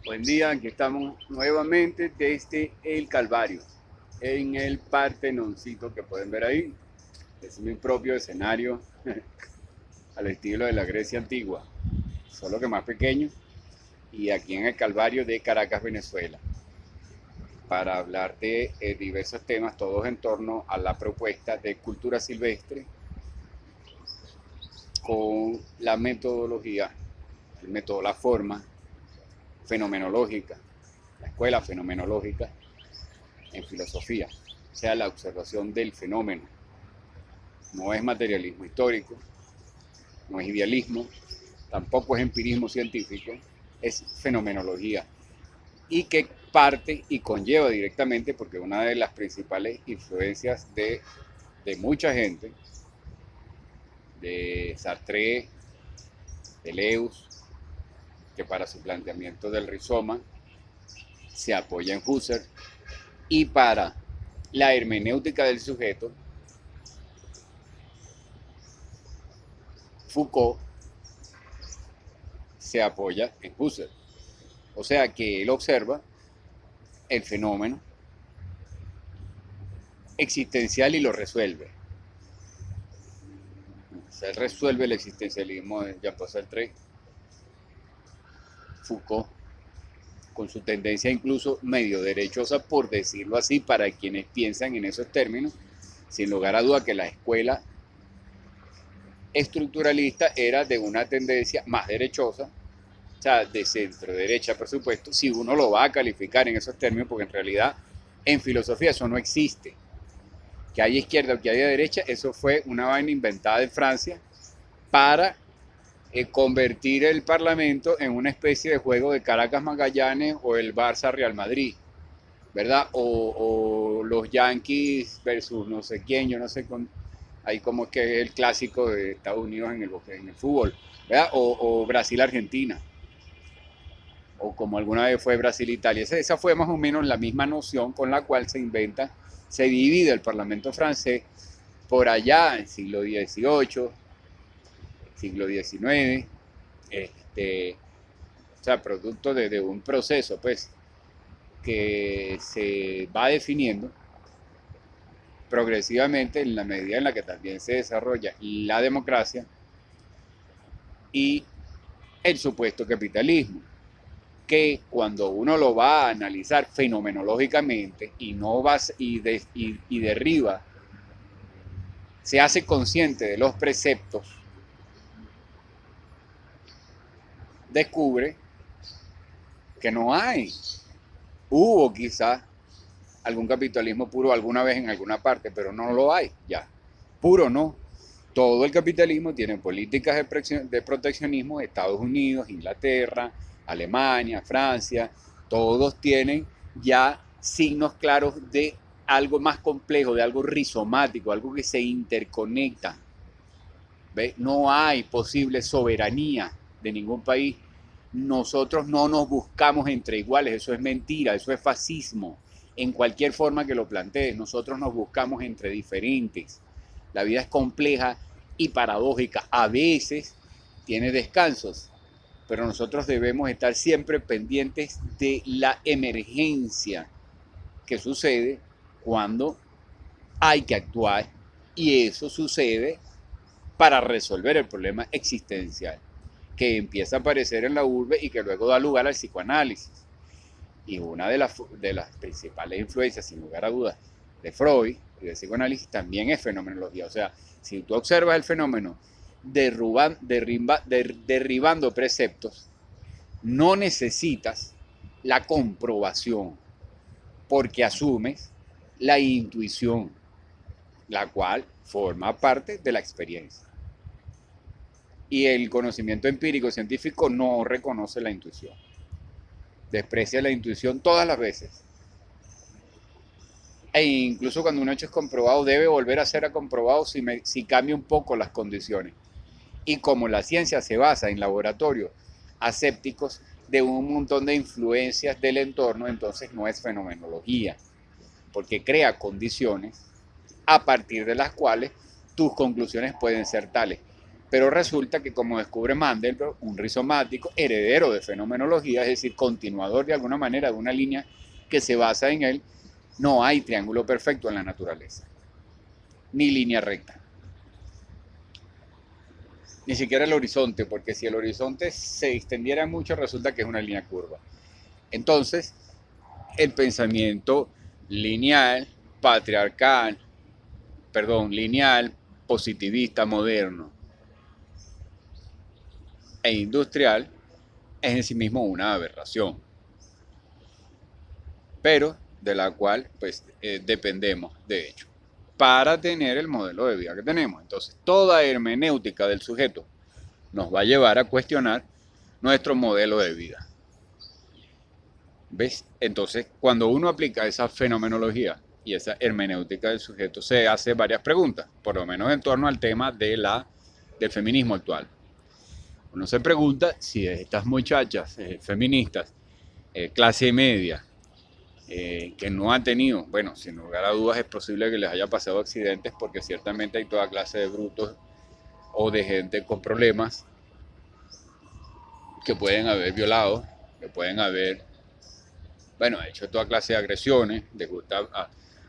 Buen día, aquí estamos nuevamente desde el Calvario, en el Partenoncito que pueden ver ahí. Es mi propio escenario al estilo de la Grecia antigua, solo que más pequeño, y aquí en el Calvario de Caracas, Venezuela, para hablar de diversos temas, todos en torno a la propuesta de cultura silvestre con la metodología, el método, la forma fenomenológica, la escuela fenomenológica en filosofía, o sea, la observación del fenómeno. No es materialismo histórico, no es idealismo, tampoco es empirismo científico, es fenomenología. Y que parte y conlleva directamente, porque una de las principales influencias de mucha gente, de Sartre, de Deleuze, que para su planteamiento del rizoma se apoya en Husserl, y para la hermenéutica del sujeto, Foucault se apoya en Husserl. O sea que él observa el fenómeno existencial y lo resuelve. Se resuelve el existencialismo de Jean-Paul Sartre, Foucault, con su tendencia incluso medio derechosa, por decirlo así, para quienes piensan en esos términos, sin lugar a duda que la escuela estructuralista era de una tendencia más derechosa, o sea, de centro derecha, por supuesto, si uno lo va a calificar en esos términos, porque en realidad en filosofía eso no existe. Que haya izquierda o que haya derecha, eso fue una vaina inventada en Francia para convertir el Parlamento en una especie de juego de Caracas Magallanes o el Barça Real Madrid, ¿verdad? O los Yankees versus no sé quién, yo no sé, ahí como que es el clásico de Estados Unidos en el fútbol, ¿verdad? O Brasil Argentina, o como alguna vez fue Brasil Italia. Esa fue más o menos la misma noción con la cual se divide el Parlamento francés por allá en siglo XVIII, siglo XIX, o sea, producto de un proceso, pues, que se va definiendo progresivamente en la medida en la que también se desarrolla la democracia y el supuesto capitalismo, que cuando uno lo va a analizar fenomenológicamente y no va y derriba, se hace consciente de los preceptos, descubre que no hay. Hubo quizás algún capitalismo puro alguna vez en alguna parte, pero no lo hay ya. Puro no. Todo el capitalismo tiene políticas de proteccionismo. Estados Unidos, Inglaterra, Alemania, Francia, todos tienen ya signos claros de algo más complejo, de algo rizomático, algo que se interconecta. ¿Ve? No hay posible soberanía de ningún país. Nosotros no nos buscamos entre iguales, eso es mentira, eso es fascismo. En cualquier forma que lo plantees, nosotros nos buscamos entre diferentes. La vida es compleja y paradójica. A veces tiene descansos, pero nosotros debemos estar siempre pendientes de la emergencia que sucede cuando hay que actuar, y eso sucede para resolver el problema existencial que empieza a aparecer en la urbe y que luego da lugar al psicoanálisis. Y una de las principales influencias, sin lugar a dudas, de Freud y del psicoanálisis también es fenomenología. O sea, si tú observas el fenómeno derribando preceptos, no necesitas la comprobación, porque asumes la intuición, la cual forma parte de la experiencia. Y el conocimiento empírico científico no reconoce la intuición. Desprecia la intuición todas las veces. E incluso cuando un hecho es comprobado, debe volver a ser comprobado si cambia un poco las condiciones. Y como la ciencia se basa en laboratorios asépticos de un montón de influencias del entorno, entonces no es fenomenología, porque crea condiciones a partir de las cuales tus conclusiones pueden ser tales. Pero resulta que, como descubre Mandelbrot, un rizomático heredero de fenomenología, es decir, continuador de alguna manera de una línea que se basa en él, no hay triángulo perfecto en la naturaleza, ni línea recta, ni siquiera el horizonte, porque si el horizonte se extendiera mucho, resulta que es una línea curva. Entonces, el pensamiento lineal, lineal, positivista, moderno e industrial es en sí mismo una aberración, pero de la cual pues dependemos, de hecho, para tener el modelo de vida que tenemos. Entonces, toda hermenéutica del sujeto nos va a llevar a cuestionar nuestro modelo de vida. ¿Ves? Entonces, cuando uno aplica esa fenomenología y esa hermenéutica del sujeto, se hace varias preguntas, por lo menos en torno al tema del feminismo actual. Uno se pregunta si estas muchachas feministas, clase media, que no han tenido, bueno, sin lugar a dudas es posible que les haya pasado accidentes, porque ciertamente hay toda clase de brutos o de gente con problemas que pueden haber violado, que pueden haber, bueno, hecho toda clase de agresiones, les gusta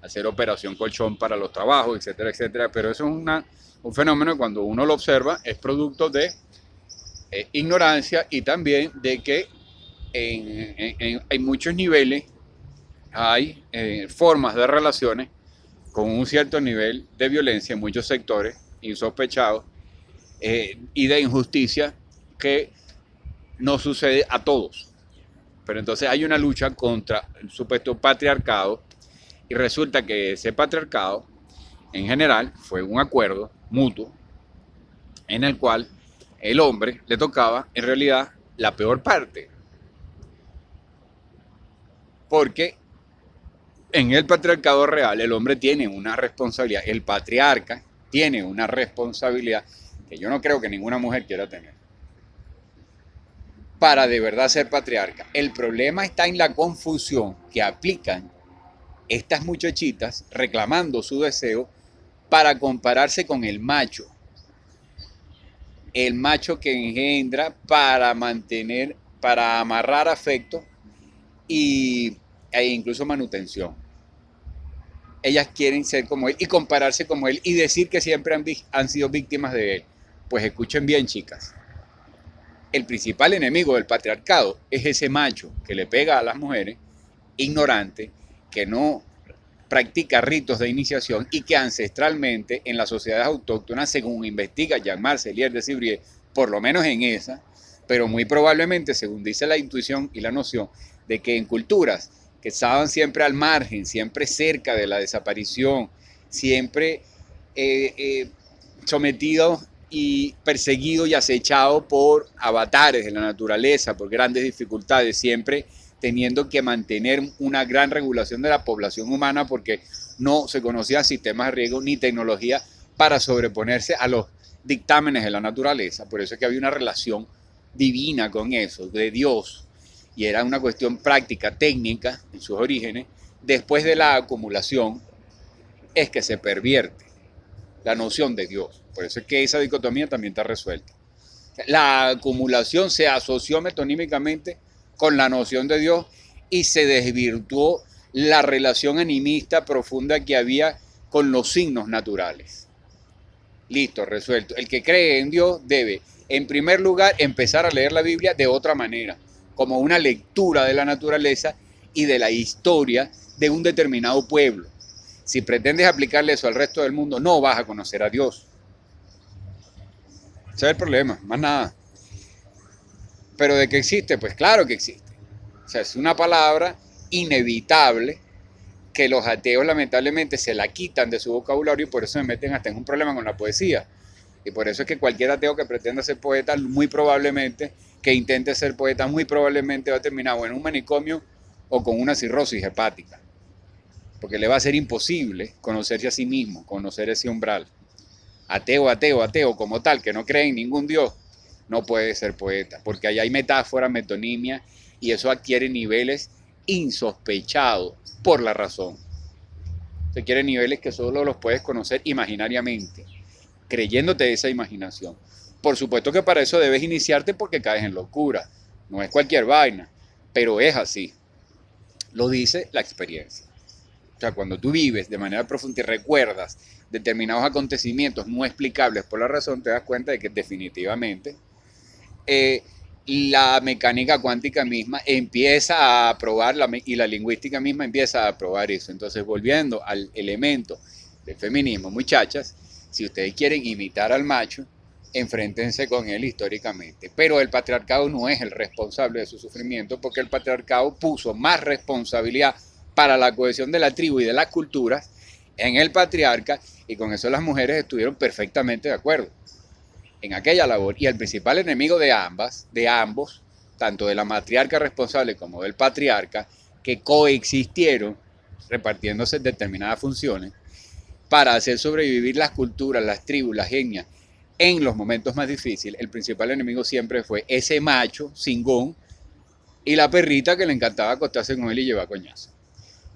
hacer operación colchón para los trabajos, etcétera, etcétera, pero eso es un fenómeno que cuando uno lo observa es producto de ignorancia y también de que hay muchos niveles, hay formas de relaciones con un cierto nivel de violencia en muchos sectores insospechados y de injusticia que no sucede a todos. Pero entonces hay una lucha contra el supuesto patriarcado y resulta que ese patriarcado en general fue un acuerdo mutuo en el cual el hombre le tocaba en realidad la peor parte. Porque en el patriarcado real el hombre tiene una responsabilidad, el patriarca tiene una responsabilidad que yo no creo que ninguna mujer quiera tener para de verdad ser patriarca. El problema está en la confusión que aplican estas muchachitas reclamando su deseo para compararse con el macho que engendra para mantener, para amarrar afecto e incluso manutención. Ellas quieren ser como él y compararse como él y decir que siempre han sido víctimas de él. Pues escuchen bien, chicas. El principal enemigo del patriarcado es ese macho que le pega a las mujeres, ignorante, que no practica ritos de iniciación y que ancestralmente en las sociedades autóctonas, según investiga Jean-Marc Sellier de Civrier, por lo menos en esa, pero muy probablemente, según dice la intuición y la noción, de que en culturas que estaban siempre al margen, siempre cerca de la desaparición, siempre sometidos y perseguidos y acechados por avatares de la naturaleza, por grandes dificultades, siempre teniendo que mantener una gran regulación de la población humana porque no se conocían sistemas de riego ni tecnología para sobreponerse a los dictámenes de la naturaleza. Por eso es que había una relación divina con eso, de Dios, y era una cuestión práctica, técnica, en sus orígenes. Después de la acumulación es que se pervierte la noción de Dios. Por eso es que esa dicotomía también está resuelta. La acumulación se asoció metonímicamente con la noción de Dios y se desvirtuó la relación animista profunda que había con los signos naturales. Listo, resuelto. El que cree en Dios debe, en primer lugar, empezar a leer la Biblia de otra manera, como una lectura de la naturaleza y de la historia de un determinado pueblo. Si pretendes aplicarle eso al resto del mundo, no vas a conocer a Dios. Ese es el problema, más nada. Pero de que existe, pues claro que existe. O sea, es una palabra inevitable que los ateos lamentablemente se la quitan de su vocabulario y por eso se meten hasta en un problema con la poesía. Y por eso es que cualquier ateo que pretenda ser poeta, muy probablemente, que intente ser poeta, muy probablemente va a terminar o en un manicomio o con una cirrosis hepática. Porque le va a ser imposible conocerse a sí mismo, conocer ese umbral. Ateo como tal, que no cree en ningún Dios, no puede ser poeta, porque ahí hay metáfora, metonimia, y eso adquiere niveles insospechados por la razón. Se adquiere niveles que solo los puedes conocer imaginariamente, creyéndote esa imaginación. Por supuesto que para eso debes iniciarte porque caes en locura. No es cualquier vaina, pero es así. Lo dice la experiencia. O sea, cuando tú vives de manera profunda y recuerdas determinados acontecimientos no explicables por la razón, te das cuenta de que definitivamente la mecánica cuántica misma empieza a probar y la lingüística misma empieza a probar eso. Entonces, volviendo al elemento del feminismo, muchachas, si ustedes quieren imitar al macho, enfréntense con él históricamente. Pero el patriarcado no es el responsable de su sufrimiento, porque el patriarcado puso más responsabilidad para la cohesión de la tribu y de las culturas en el patriarca, y con eso las mujeres estuvieron perfectamente de acuerdo en aquella labor. Y el principal enemigo de ambos, tanto de la matriarca responsable como del patriarca, que coexistieron repartiéndose determinadas funciones para hacer sobrevivir las culturas, las tribus, las etnias en los momentos más difíciles, el principal enemigo siempre fue ese macho cingón y la perrita que le encantaba acostarse con él y llevar coñazo.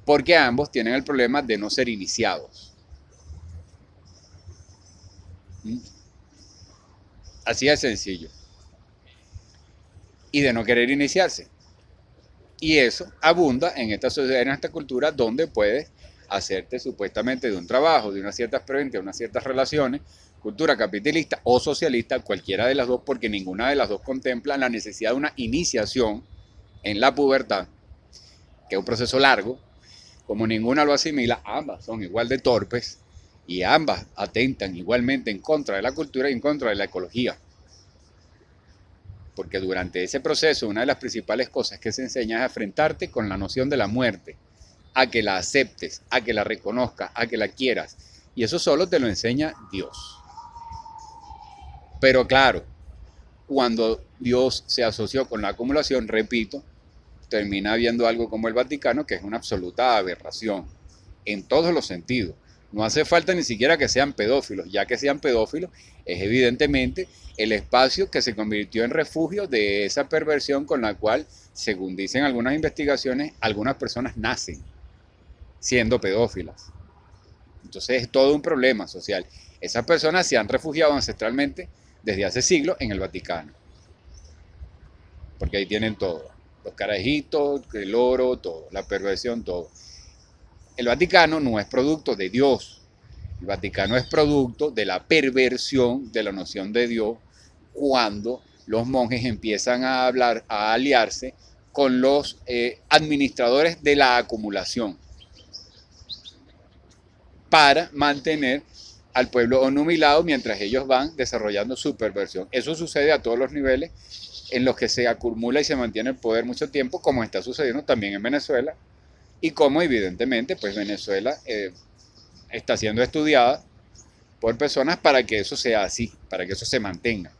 Porque ambos tienen el problema de no ser iniciados. Así de sencillo. Y de no querer iniciarse. Y eso abunda en esta sociedad, en esta cultura, donde puedes hacerte supuestamente de un trabajo, de unas ciertas preventas, unas ciertas relaciones, cultura capitalista o socialista, cualquiera de las dos, porque ninguna de las dos contempla la necesidad de una iniciación en la pubertad, que es un proceso largo. Como ninguna lo asimila, ambas son igual de torpes y ambas atentan igualmente en contra de la cultura y en contra de la ecología. Porque durante ese proceso una de las principales cosas que se enseña es a enfrentarte con la noción de la muerte, a que la aceptes, a que la reconozcas, a que la quieras. Y eso solo te lo enseña Dios. Pero claro, cuando Dios se asoció con la acumulación, repito, termina viendo algo como el Vaticano, que es una absoluta aberración, en todos los sentidos. No hace falta ni siquiera que sean pedófilos, ya que sean pedófilos, es evidentemente el espacio que se convirtió en refugio de esa perversión con la cual, según dicen algunas investigaciones, algunas personas nacen siendo pedófilas. Entonces es todo un problema social. Esas personas se han refugiado ancestralmente desde hace siglos en el Vaticano, porque ahí tienen todo. Los carajitos, el oro, todo, la perversión, todo. El Vaticano no es producto de Dios. El Vaticano es producto de la perversión de la noción de Dios cuando los monjes empiezan a hablar, a aliarse con los administradores de la acumulación para mantener al pueblo onumilado mientras ellos van desarrollando su perversión. Eso sucede a todos los niveles en los que se acumula y se mantiene el poder mucho tiempo, como está sucediendo también en Venezuela, y como evidentemente pues Venezuela está siendo estudiada por personas para que eso sea así, para que eso se mantenga,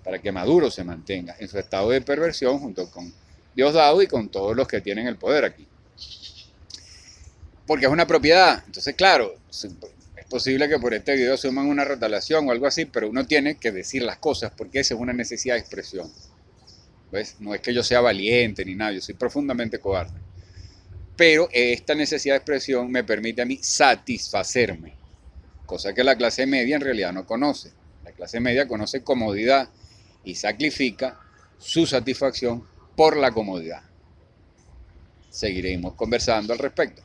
para que Maduro se mantenga en su estado de perversión junto con Diosdado y con todos los que tienen el poder aquí. Porque es una propiedad. Entonces, claro, es posible que por este video asuman una retaliación o algo así, pero uno tiene que decir las cosas porque esa es una necesidad de expresión. ¿Ves? No es que yo sea valiente ni nada, yo soy profundamente cobarde. Pero esta necesidad de expresión me permite a mí satisfacerme, cosa que la clase media en realidad no conoce. La clase media conoce comodidad y sacrifica su satisfacción por la comodidad. Seguiremos conversando al respecto.